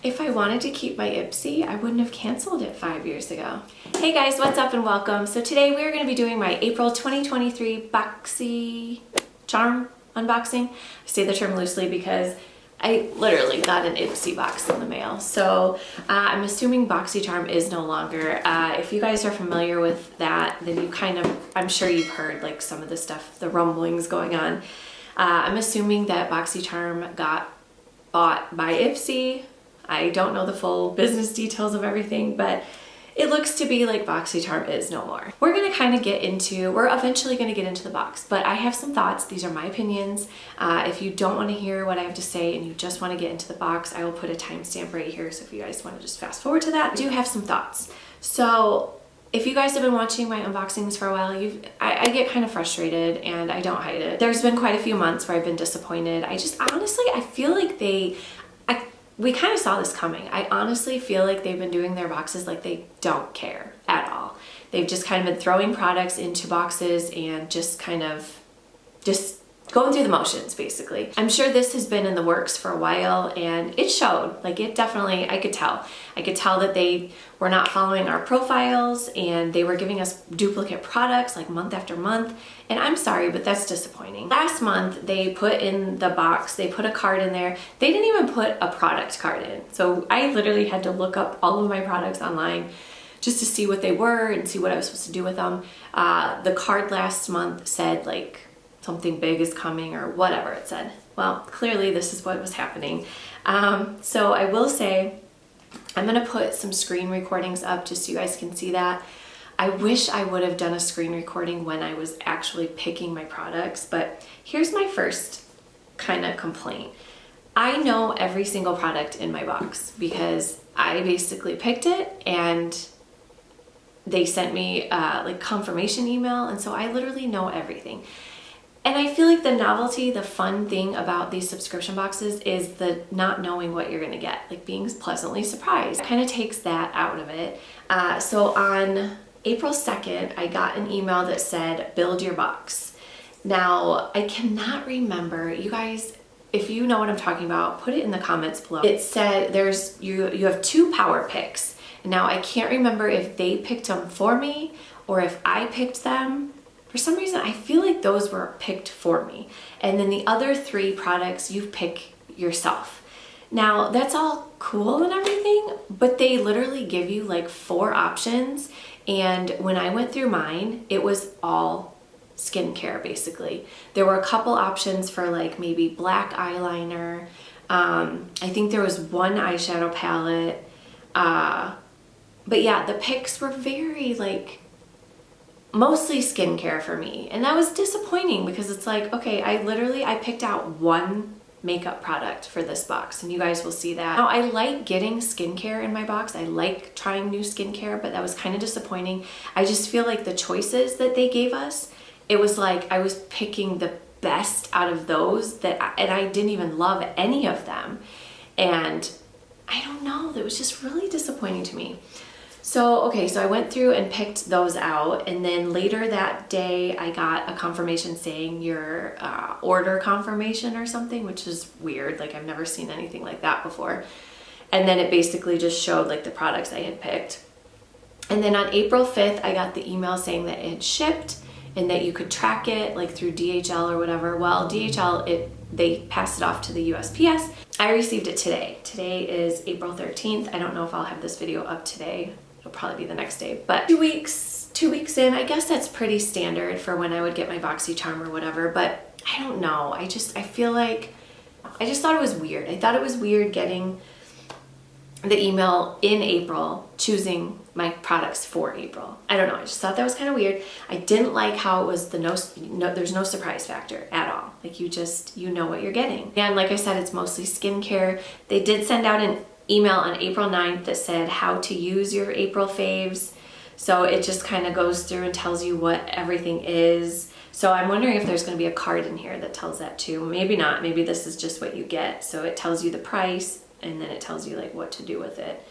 If I wanted to keep my Ipsy, I wouldn't have canceled it 5 years ago. Hey guys, what's up and welcome. So today we're going to be doing my April 2023 Boxycharm unboxing. I say the term loosely because I literally got an Ipsy box in the mail. So I'm assuming Boxycharm is no longer. If you guys are familiar with that, then you I'm sure you've heard like some of the stuff, the rumblings going on. I'm assuming that Boxycharm got bought by Ipsy. I don't know the full business details of everything, but it looks to be like Boxycharm is no more. We're eventually going to get into the box, but I have some thoughts. These are my opinions. If you don't want to hear what I have to say and you just want to get into the box, I will put a timestamp right here. So if you guys want to just fast forward to that, I do have some thoughts. So if you guys have been watching my unboxings for a while, I get kind of frustrated and I don't hide it. There's been quite a few months where I've been disappointed. I feel like we kind of saw this coming. I honestly feel like they've been doing their boxes like they don't care at all. They've just kind of been throwing products into boxes and just going through the motions, basically. I'm sure this has been in the works for a while and it showed. Like it definitely, I could tell that they were not following our profiles and they were giving us duplicate products like month after month. And I'm sorry, but that's disappointing. Last month, they put in the box, they put a card in there. They didn't even put a product card in. So I literally had to look up all of my products online just to see what they were and see what I was supposed to do with them. The card last month said like, something big is coming or whatever it said. Well, clearly this is what was happening. So I will say, I'm gonna put some screen recordings up just so you guys can see that. I wish I would have done a screen recording when I was actually picking my products, but here's my first kind of complaint. I know every single product in my box because I basically picked it and they sent me like confirmation email, and so I literally know everything. And I feel like the novelty, the fun thing about these subscription boxes is the not knowing what you're gonna get, like being pleasantly surprised. It kind of takes that out of it. So on April 2nd, I got an email that said, build your box. Now, I cannot remember, you guys, if you know what I'm talking about, put it in the comments below. It said you have 2 power picks. Now, I can't remember if they picked them for me or if I picked them. For some reason, I feel like those were picked for me. And then the other 3 products you pick yourself. Now, that's all cool and everything, but they literally give you like 4 options. And when I went through mine, it was all skincare, basically. There were a couple options for like maybe black eyeliner. I think there was 1 eyeshadow palette. But yeah, the picks were very like, mostly skincare for me. And that was disappointing because it's like, okay, I picked out 1 makeup product for this box and you guys will see that. Now I like getting skincare in my box. I like trying new skincare, but that was kind of disappointing. I just feel like the choices that they gave us, it was like I was picking the best out of those and I didn't even love any of them. And I don't know, that was just really disappointing to me. So, okay, so I went through and picked those out, and then later that day I got a confirmation saying your order confirmation or something, which is weird. Like I've never seen anything like that before. And then it basically just showed like the products I had picked. And then on April 5th, I got the email saying that it had shipped and that you could track it like through DHL or whatever. Well, DHL, they passed it off to the USPS. I received it today. Today is April 13th. I don't know if I'll have this video up today. It'll probably be the next day, but 2 weeks in, I guess that's pretty standard for when I would get my Boxycharm or whatever, but I don't know. I just thought it was weird. I thought it was weird getting the email in April, choosing my products for April. I don't know. I just thought that was kind of weird. I didn't like how it was there's no surprise factor at all. Like you know what you're getting. And like I said, it's mostly skincare. They did send out an email on April 9th that said how to use your April faves. So it just kind of goes through and tells you what everything is. So I'm wondering if there's going to be a card in here that tells that too. Maybe not. Maybe this is just what you get. So it tells you the price and then it tells you like what to do with it.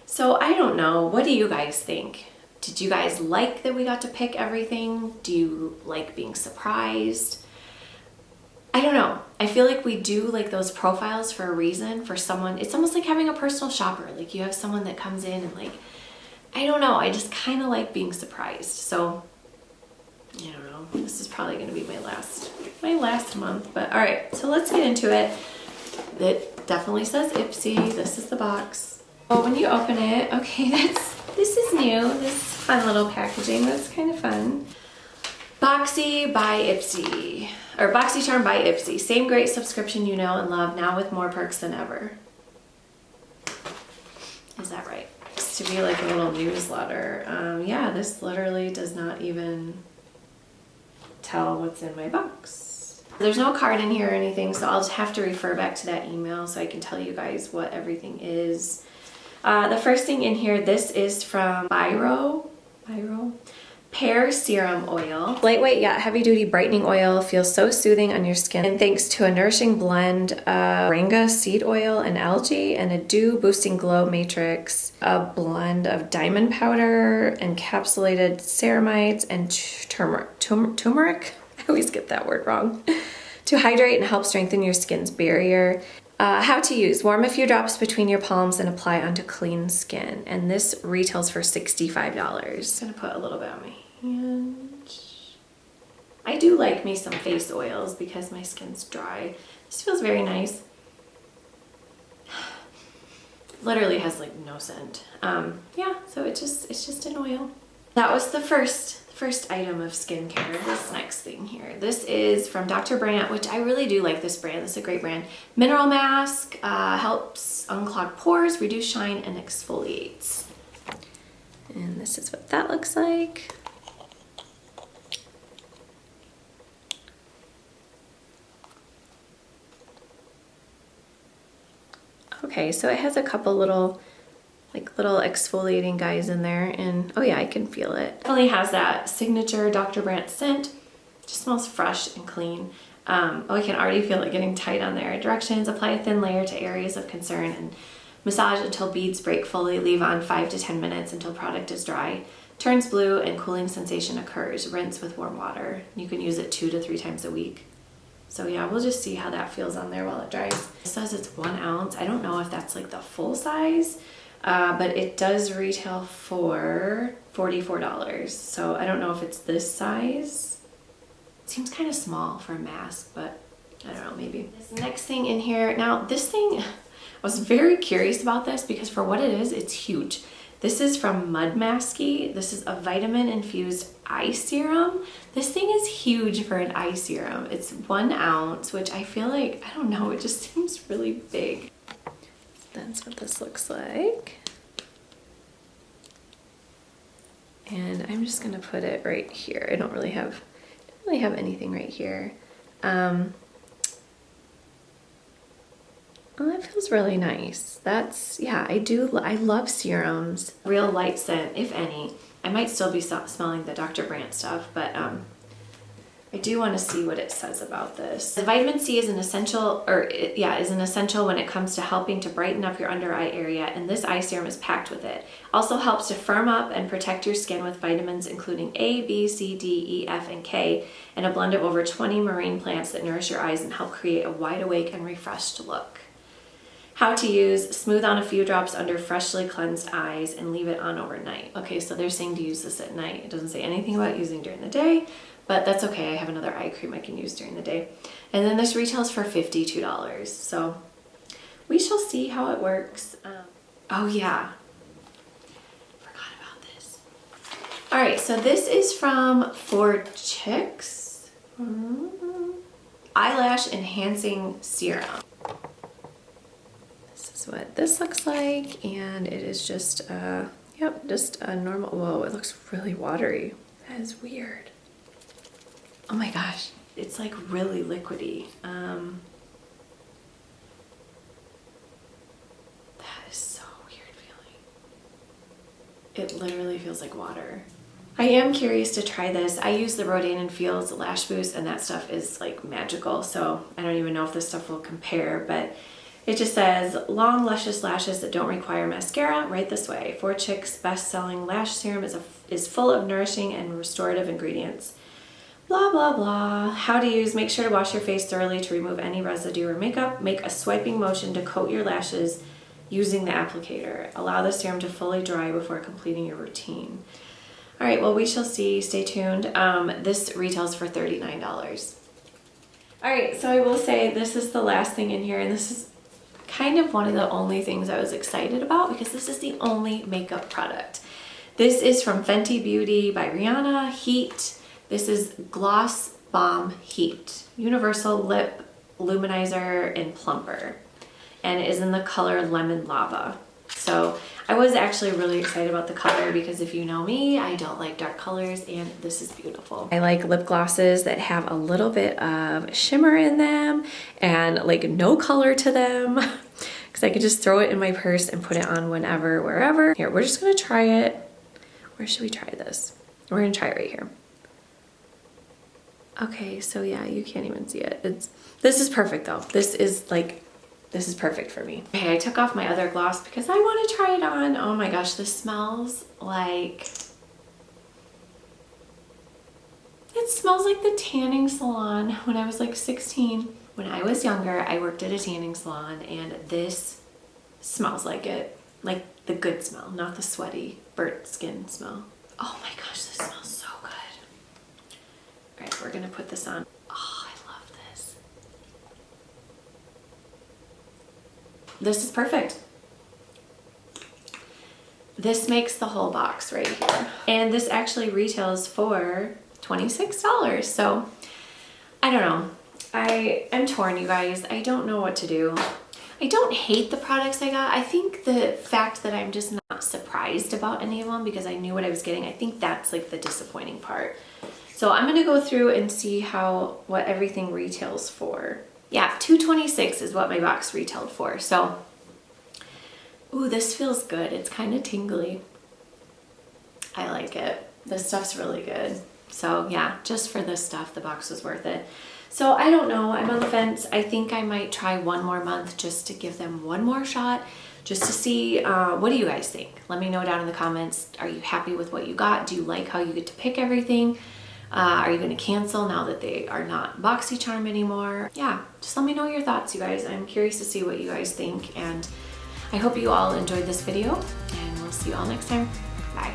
So I don't know. What do you guys think? Did you guys like that we got to pick everything? Do you like being surprised? I don't know. I feel like we do like those profiles for a reason, for someone. It's almost like having a personal shopper. Like you have someone that comes in and like, I don't know. I just kind of like being surprised. So I don't know. This is probably going to be my last month. But all right, so let's get into it. It definitely says Ipsy. This is the box. Oh, when you open it, okay, this is new. This fun little packaging. That's kind of fun. Boxy by Ipsy, or Boxycharm by Ipsy. Same great subscription you know and love, now with more perks than ever. Is that right? It's to be like a little newsletter. Yeah, this literally does not even tell what's in my box. There's no card in here or anything, so I'll just have to refer back to that email so I can tell you guys what everything is. The first thing in here, this is from Biro. Pear Serum Oil. Lightweight yet heavy duty brightening oil, feels so soothing on your skin. And thanks to a nourishing blend of moringa seed oil and algae and a dew boosting glow matrix, a blend of diamond powder, encapsulated ceramides, and turmeric. I always get that word wrong. To hydrate and help strengthen your skin's barrier. How to use. Warm a few drops between your palms and apply onto clean skin. And this retails for $65. I'm gonna put a little bit on my hand. I do like me some face oils because my skin's dry. This feels very nice. Literally has like no scent. Yeah, so it's just an oil. That was the first item of skincare. This next thing here. This is from Dr. Brandt, which I really do like this brand. This is a great brand. Mineral mask, helps unclog pores, reduce shine, and exfoliates. And this is what that looks like. Okay, so it has a couple little exfoliating guys in there, and oh yeah, I can feel it. Definitely has that signature Dr. Brandt scent. Just smells fresh and clean. Oh, I can already feel it getting tight on there. Directions: apply a thin layer to areas of concern and massage until beads break fully. Leave on 5 to 10 minutes until product is dry. Turns blue and cooling sensation occurs. Rinse with warm water. You can use it 2 to 3 times a week. So yeah, we'll just see how that feels on there while it dries. It says it's 1 ounce. I don't know if that's like the full size. But it does retail for $44. So I don't know if it's this size. It seems kind of small for a mask, but I don't know, maybe. This next thing in here, now this thing, I was very curious about this because for what it is, it's huge. This is from Mud Masky. This is a vitamin infused eye serum. This thing is huge for an eye serum. It's 1 ounce, which I feel like, I don't know, it just seems really big. That's what this looks like. And I'm just gonna put it right here. I don't really have anything right here. Well, that feels really nice. That's, yeah, I love serums. Real light scent, if any. I might still be smelling the Dr. Brandt stuff, but I do want to see what it says about this. The vitamin C is an essential, is an essential when it comes to helping to brighten up your under eye area, and this eye serum is packed with it. Also helps to firm up and protect your skin with vitamins including A, B, C, D, E, F, and K, and a blend of over 20 marine plants that nourish your eyes and help create a wide awake and refreshed look. How to use: smooth on a few drops under freshly cleansed eyes and leave it on overnight. Okay, so they're saying to use this at night. It doesn't say anything about using during the day, but that's okay. I have another eye cream I can use during the day. And then this retails for $52. So we shall see how it works. Oh yeah, forgot about this. All right, so this is from For Chicks. Eyelash Enhancing Serum. This is what this looks like, and it is just, just a normal, whoa, it looks really watery. That is weird. Oh my gosh, it's like really liquidy. That is so weird feeling. It literally feels like water. I am curious to try this. I use the Rodan & Fields Lash Boost, and that stuff is like magical, so I don't even know if this stuff will compare, but it just says, long, luscious lashes that don't require mascara, right this way. For Chicks' best-selling lash serum is full of nourishing and restorative ingredients. Blah, blah, blah. How to use, make sure to wash your face thoroughly to remove any residue or makeup. Make a swiping motion to coat your lashes using the applicator. Allow the serum to fully dry before completing your routine. All right, well, we shall see. Stay tuned. This retails for $39. All right, so I will say this is the last thing in here, and this is kind of one of the only things I was excited about because this is the only makeup product. This is from Fenty Beauty by Rihanna, Heat. This is Gloss Bomb Heat, Universal Lip Luminizer and Plumper, and it is in the color Lemon Lava. So I was actually really excited about the color because if you know me, I don't like dark colors, and this is beautiful. I like lip glosses that have a little bit of shimmer in them and like no color to them because I could just throw it in my purse and put it on whenever, wherever. Here, we're just gonna try it. Where should we try this? We're gonna try it right here. Okay, so yeah, you can't even see it. This is perfect though. This is perfect for me. Okay, I took off my other gloss because I want to try it on. Oh my gosh, this smells like, it smells like the tanning salon when I was like 16. When I was younger, I worked at a tanning salon, and this smells like it. Like the good smell, not the sweaty, burnt skin smell. Oh my gosh, this smells so good. All right, we're gonna put this on. Oh, I love this. This is perfect. This makes the whole box right here. And this actually retails for $26. So I don't know. I am torn, you guys. I don't know what to do. I don't hate the products I got. I think the fact that I'm just not surprised about any of them because I knew what I was getting, I think that's like the disappointing part. So I'm gonna go through and see what everything retails for. Yeah, $226 is what my box retailed for. So, ooh, this feels good. It's kind of tingly. I like it. This stuff's really good. So yeah, just for this stuff, the box was worth it. So I don't know, I'm on the fence. I think I might try one more month just to give them one more shot, just to see, what do you guys think? Let me know down in the comments. Are you happy with what you got? Do you like how you get to pick everything? Are you going to cancel now that they are not Boxycharm anymore? Yeah, just let me know your thoughts, you guys. I'm curious to see what you guys think, and I hope you all enjoyed this video, and we'll see you all next time. Bye.